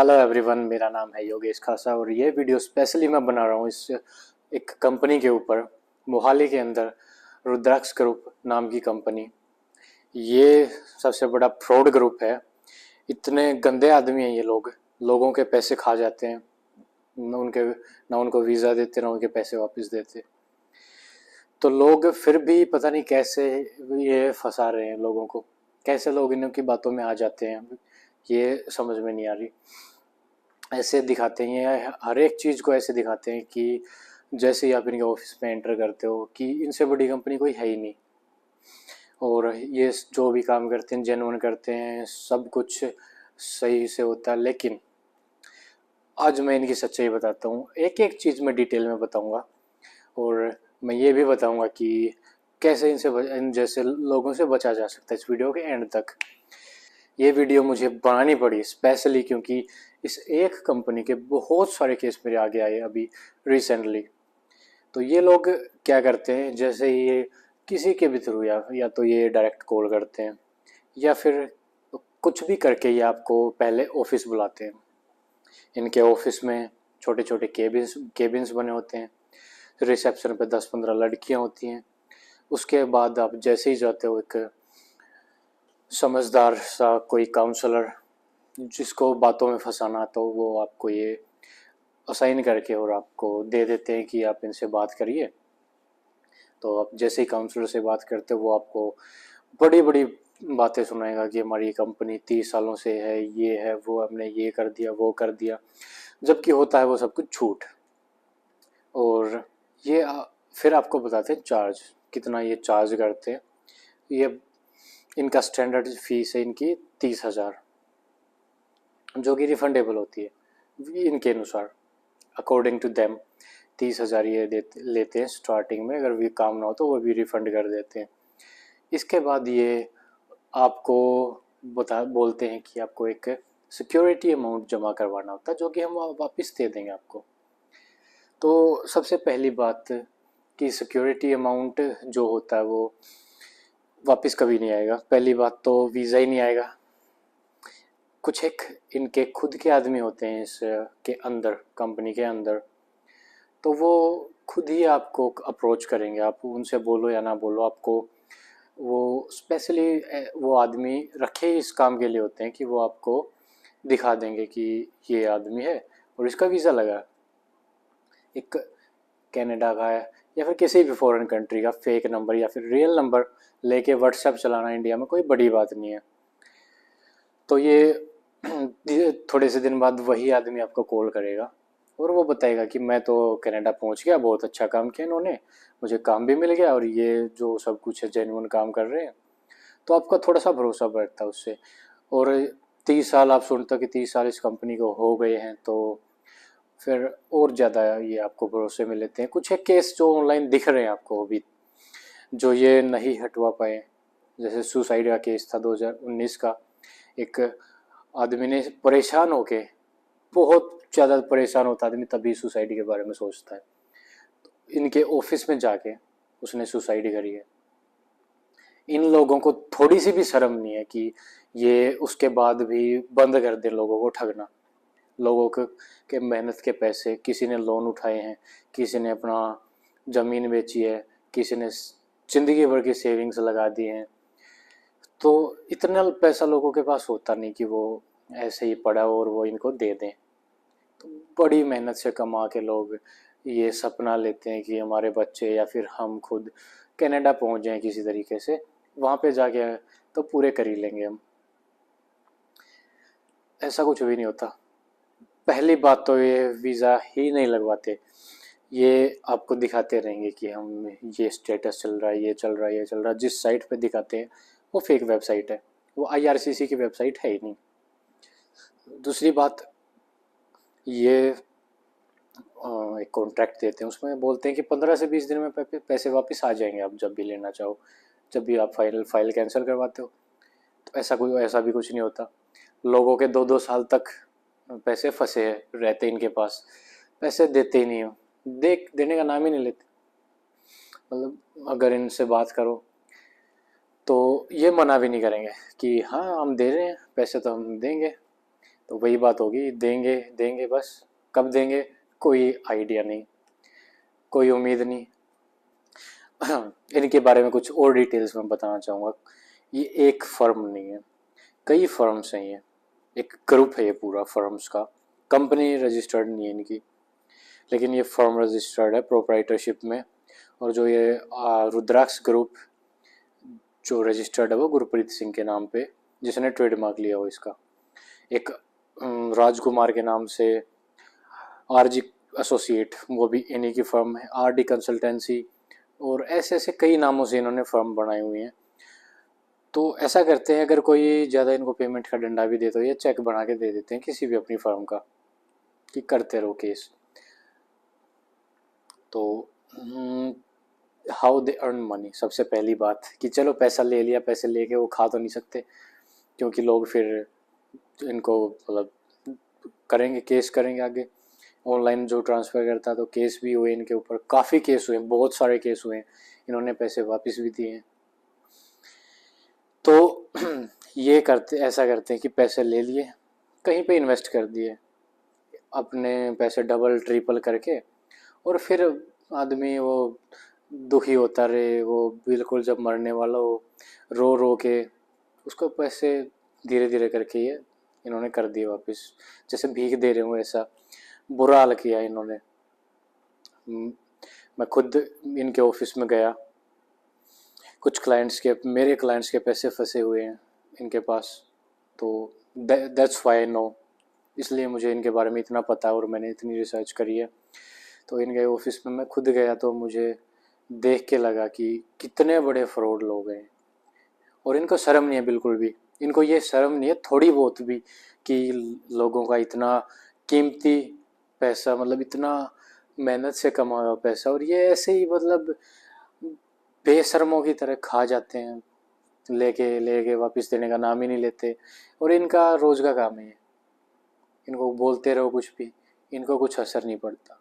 Hello everyone, मेरा नाम है योगेश खासा और ये वीडियो स्पेशली मैं बना रहा हूँ इस एक कंपनी के ऊपर। मोहाली के अंदर रुद्राक्ष ग्रुप नाम की कंपनी, ये सबसे बड़ा फ्रॉड ग्रुप है। इतने गंदे आदमी हैं ये लोग, लोगों के पैसे खा जाते हैं। ना उनको वीज़ा देते, ना उनके पैसे वापस देते। तो लोग फिर भी पता नहीं कैसे ये फंसा रहे हैं लोगों को, कैसे लोग इनकी बातों में आ जाते हैं, ये समझ में नहीं आ रही। ऐसे दिखाते हैं ये, हर एक चीज़ को ऐसे दिखाते हैं कि जैसे ही आप इनके ऑफिस में एंटर करते हो कि इनसे बड़ी कंपनी कोई है ही नहीं। और ये जो भी काम करते हैं जेन्युइन करते हैं, सब कुछ सही से होता है। लेकिन आज मैं इनकी सच्चाई बताता हूँ, एक एक चीज़ मैं डिटेल में बताऊँगा। और मैं ये भी बताऊँगा कि कैसे इन जैसे लोगों से बचा जा सकता है। इस वीडियो के एंड तक ये वीडियो मुझे बनानी पड़ी स्पेशली क्योंकि इस एक कंपनी के बहुत सारे केस मेरे आगे आए अभी रिसेंटली। तो ये लोग क्या करते हैं, जैसे ये किसी के भी थ्रू या तो ये डायरेक्ट कॉल करते हैं या फिर कुछ भी करके ये आपको पहले ऑफिस बुलाते हैं। इनके ऑफिस में छोटे छोटे केबिन्स बने होते हैं। रिसेप्शन पे 10-15 लड़कियां होती हैं। उसके बाद आप जैसे ही जाते हो, एक समझदार सा कोई काउंसलर जिसको बातों में फंसाना, तो वो आपको ये असाइन करके और आपको दे देते हैं कि आप इनसे बात करिए। तो आप जैसे ही काउंसलर से बात करते हो वो आपको बड़ी बड़ी बातें सुनाएगा कि हमारी कंपनी 30 सालों से है, ये है, वो हमने ये कर दिया, वो कर दिया, जबकि होता है वो सब कुछ झूठ। और ये फिर आपको बताते हैं चार्ज, कितना ये चार्ज करते हैं। ये इनका स्टैंडर्ड फीस है इनकी 30,000, जो कि रिफंडेबल होती है इनके अनुसार। अकॉर्डिंग टू देम 30,000 ये लेते हैं स्टार्टिंग में। अगर भी काम ना हो तो वो भी रिफंड कर देते हैं। इसके बाद ये आपको बोलते हैं कि आपको एक सिक्योरिटी अमाउंट जमा करवाना होता है, जो कि हम वापस दे देंगे आपको। तो सबसे पहली बात कि सिक्योरिटी अमाउंट जो होता है वो वापस कभी नहीं आएगा। पहली बात तो वीज़ा ही नहीं आएगा। कुछ एक इनके खुद के आदमी होते हैं इस के अंदर, कंपनी के अंदर, तो वो खुद ही आपको अप्रोच करेंगे। आप उनसे बोलो या ना बोलो, आपको वो स्पेशली वो आदमी रखे इस काम के लिए होते हैं कि वो आपको दिखा देंगे कि ये आदमी है और इसका वीज़ा लगा, एक कनाडा का है या फिर किसी भी फॉरेन कंट्री का फेक नंबर या फिर रियल नंबर लेके व्हाट्सएप चलाना इंडिया में कोई बड़ी बात नहीं है। तो ये थोड़े से दिन बाद वही आदमी आपको कॉल करेगा और वो बताएगा कि मैं तो कनाडा पहुंच गया, बहुत अच्छा काम किया इन्होंने, मुझे काम भी मिल गया और ये जो सब कुछ है जेन्युइन काम कर रहे हैं। तो आपका थोड़ा सा भरोसा बढ़ता है उससे। और 30 साल आप सुनते हो कि 30 साल इस कंपनी को हो गए हैं, तो फिर और ज़्यादा ये आपको भरोसे में लेते हैं। कुछ एक केस जो ऑनलाइन दिख रहे हैं आपको अभी, जो ये नहीं हटवा पाए, जैसे सुसाइड का केस था 2019 का। एक आदमी ने परेशान होके, बहुत ज़्यादा परेशान होता आदमी तभी सुसाइड के बारे में सोचता है, तो इनके ऑफिस में जाके उसने सुसाइड करी है। इन लोगों को थोड़ी सी भी शर्म नहीं है कि ये उसके बाद भी बंद कर दे लोगों को ठगना। लोगों के मेहनत के पैसे, किसी ने लोन उठाए हैं, किसी ने अपना ज़मीन बेची है, किसी ने ज़िंदगी भर की सेविंग्स लगा दी हैं। तो इतना पैसा लोगों के पास होता नहीं कि वो ऐसे ही पड़ा और वो इनको दे दें। तो बड़ी मेहनत से कमा के लोग ये सपना लेते हैं कि हमारे बच्चे या फिर हम खुद कनाडा पहुंच जाएं किसी तरीके से, वहाँ पे जाके तो पूरे कर ही लेंगे हम। ऐसा कुछ भी नहीं होता। पहली बात तो ये वीज़ा ही नहीं लगवाते। ये आपको दिखाते रहेंगे कि हम ये स्टेटस चल रहा है, ये चल रहा है, ये चल रहा है। जिस साइट पे दिखाते हैं वो फेक वेबसाइट है, वो आईआरसीसी की वेबसाइट है ही नहीं। दूसरी बात, ये एक कॉन्ट्रैक्ट देते हैं, उसमें बोलते हैं कि 15 से 20 दिन में पैसे वापस आ जाएंगे, आप जब भी लेना चाहो, जब भी आप फाइल कैंसिल करवाते हो। तो ऐसा भी कुछ नहीं होता। लोगों के 2-2 साल तक पैसे फंसे रहते इनके पास, पैसे देते ही नहीं हो, देने का नाम ही नहीं लेते। मतलब अगर इनसे बात करो तो ये मना भी नहीं करेंगे कि हाँ हम दे रहे हैं पैसे, तो हम देंगे, तो वही बात होगी, देंगे देंगे बस, कब देंगे कोई आइडिया नहीं, कोई उम्मीद नहीं। इनके बारे में कुछ और डिटेल्स में बताना चाहूँगा। ये एक फर्म नहीं है, कई फर्म्स हैं, ये एक ग्रुप है, ये पूरा फर्म्स का। कंपनी रजिस्टर्ड नहीं है इनकी, लेकिन ये फर्म रजिस्टर्ड है प्रोप्राइटरशिप में। और जो ये रुद्राक्ष ग्रुप जो रजिस्टर्ड है वो गुरप्रीत सिंह के नाम पे, जिसने ट्रेडमार्क लिया हो इसका। एक राजकुमार के नाम से आरजी एसोसिएट, वो भी इन्हीं की फर्म है। आरडी कंसल्टेंसी, और ऐसे ऐसे कई नामों से इन्होंने फर्म बनाई हुई हैं। तो ऐसा करते हैं, अगर कोई ज़्यादा इनको पेमेंट का डंडा भी दे तो ये चेक बना के दे देते हैं किसी भी अपनी फर्म का, कि करते रहो केस। तो हाउ दे अर्न मनी, सबसे पहली बात कि चलो पैसा ले लिया, पैसे लेके वो खा तो नहीं सकते, क्योंकि लोग फिर इनको मतलब करेंगे, केस करेंगे आगे। ऑनलाइन जो ट्रांसफ़र करता तो केस भी हुए इनके ऊपर, काफ़ी केस हुए, बहुत सारे केस हुए हैं, इन्होंने पैसे वापस भी दिए हैं। तो ये करते, ऐसा करते हैं कि पैसे ले लिए, कहीं पे इन्वेस्ट कर दिए, अपने पैसे डबल ट्रिपल करके, और फिर आदमी वो दुखी होता रहे, वो बिल्कुल जब मरने वाला हो, रो रो के उसको पैसे धीरे धीरे करके ये इन्होंने कर दिए वापस, जैसे भीख दे रहे हूँ, ऐसा बुरा हाल किया इन्होंने। मैं खुद इनके ऑफिस में गया, कुछ क्लाइंट्स के, मेरे क्लाइंट्स के पैसे फंसे हुए हैं इनके पास, तो दैट्स व्हाई आई नो, इसलिए मुझे इनके बारे में इतना पता है और मैंने इतनी रिसर्च करी है। तो इनके ऑफिस में मैं खुद गया तो मुझे देख के लगा कि कितने बड़े फ्रॉड लोग हैं, और इनको शर्म नहीं है बिल्कुल भी। इनको ये शर्म नहीं है थोड़ी बहुत भी, कि लोगों का इतना कीमती पैसा, मतलब इतना मेहनत से कमाया हुआ पैसा, और ये ऐसे ही मतलब बेशर्मों की तरह खा जाते हैं, लेके लेके वापस देने का नाम ही नहीं लेते। और इनका रोज का काम है, इनको बोलते रहो कुछ भी, इनको कुछ असर नहीं पड़ता।